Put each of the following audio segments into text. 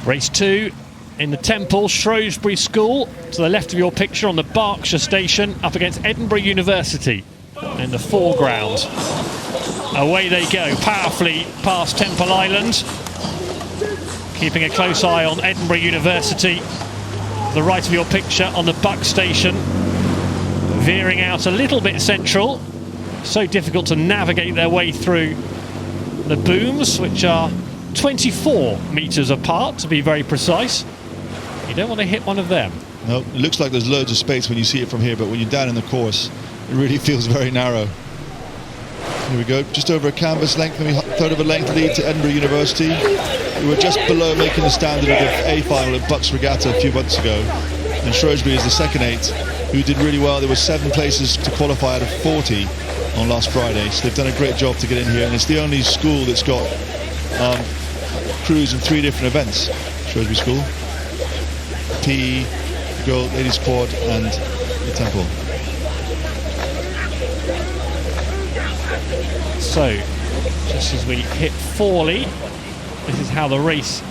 Race 2 in the Temple, Shrewsbury School, to the left of your picture on the Berkshire station, up against Edinburgh University in the foreground. Away they go, powerfully past Temple Island, keeping a close eye on Edinburgh University. The right of your picture on the Buck station, veering out a little bit central. So difficult to navigate their way through the booms, which are 24 metres apart, to be very precise. You don't want to hit one of them. No, it looks like there's loads of space when you see it from here, but when you're down in the course, it really feels very narrow. Here we go, just over a canvas length, maybe a third of a length lead to Edinburgh University. We were just below making the standard of the A final at Bucks Regatta a few months ago. And Shrewsbury is the second 8, who did really well. There were 7 places to qualify out of 40 on last Friday, so they've done a great job to get in here, and it's the only school that's got crews in 3 different events. Shrewsbury School, PE, Girl, Ladies Quad, and the Temple. So, just as we hit Forley, this is how the race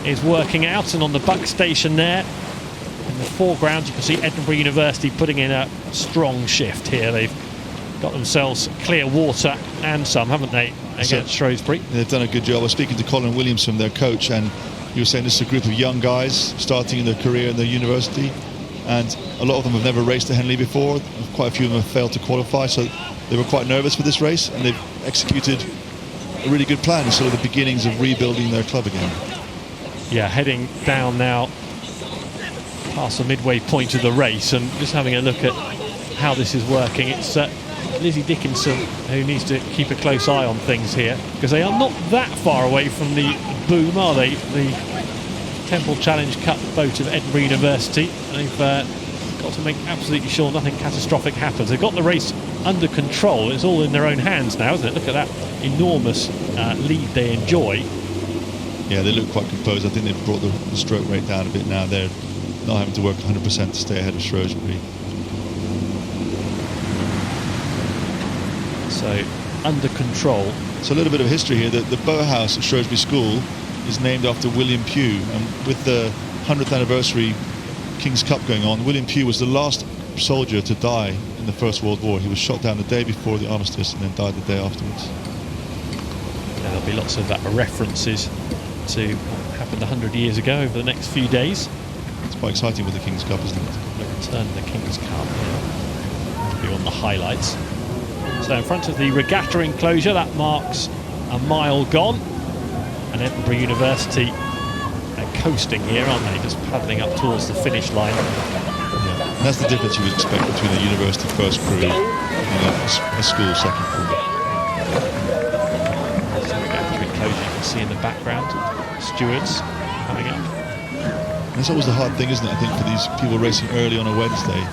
is working out, and on the Buck station there, in the foreground, you can see Edinburgh University putting in a strong shift here. They've got themselves clear water and some, haven't they, against Shrewsbury? They've done a good job. I was speaking to Colin Williamson, their coach, and he was saying this is a group of young guys starting in their career in their university, and a lot of them have never raced at Henley before. Quite a few of them have failed to qualify, so they were quite nervous for this race, and they've executed a really good plan. It's sort of the beginnings of rebuilding their club again. Yeah, heading down now past the midway point of the race, and just having a look at how this is working. It's Lizzie Dickinson who needs to keep a close eye on things here, because they are not that far away from the boom, are they? The Temple Challenge Cup boat of Edinburgh University. They've got to make absolutely sure nothing catastrophic happens. They've got the race under control. It's all in their own hands now, isn't it? Look at that enormous lead they enjoy. Yeah, they look quite composed. I think they've brought the stroke rate down a bit now. They're not having to work 100% to stay ahead of Shrewsbury. So, under control. So a little bit of history here. The boathouse at Shrewsbury School is named after William Pugh, and with the 100th anniversary King's Cup going on, William Pugh was the last soldier to die in the First World War. He was shot down the day before the armistice and then died the day afterwards. Yeah, there'll be lots of references to what happened 100 years ago over the next few days. It's quite exciting with the King's Cup, isn't it? The return of the King's Cup, yeah. Be on the highlights. So in front of the regatta enclosure, that marks a mile gone, and Edinburgh University are coasting here, aren't they? Just paddling up towards the finish line. Yeah. And that's the difference you would expect between a university first crew and a school second crew. So regatta enclosure you can see in the background, stewards coming up. And that's always the hard thing, isn't it? I think for these people racing early on a Wednesday,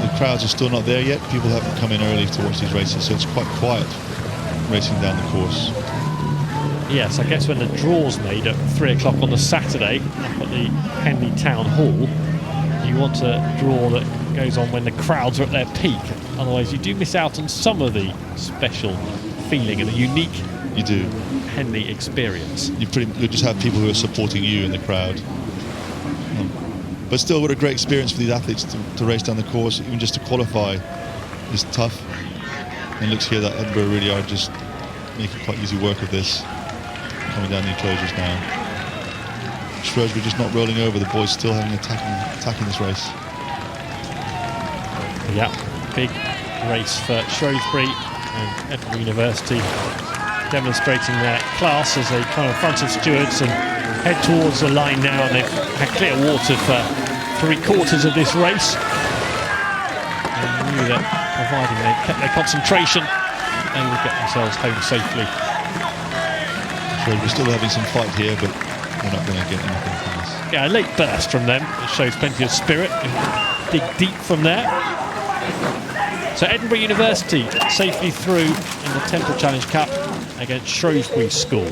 the crowds are still not there yet. People haven't come in early to watch these races, so it's quite quiet racing down the course. Yes, I guess when the draw's made at 3 o'clock on the Saturday up at the Henley Town Hall, you want a draw that goes on when the crowds are at their peak. Otherwise, you do miss out on some of the special feeling and the unique Henley experience. You just have people who are supporting you in the crowd. But still, what a great experience for these athletes to race down the course. Even just to qualify is tough. And it looks here that Edinburgh really are just making quite easy work of this. Coming down the enclosures now. Shrewsbury just not rolling over. The boys still having attacking this race. Yeah, big race for Shrewsbury and Edinburgh University, demonstrating their class as they come in front of stewards and head towards the line now, and they've had clear water for 3/4 of this race. They knew that providing they kept their concentration, they would get themselves home safely. We're still having some fight here, but they're not going to get anything from this. Yeah, a late burst from them. It shows plenty of spirit. Dig deep from there. So Edinburgh University safely through in the Temple Challenge Cup against Shrewsbury School.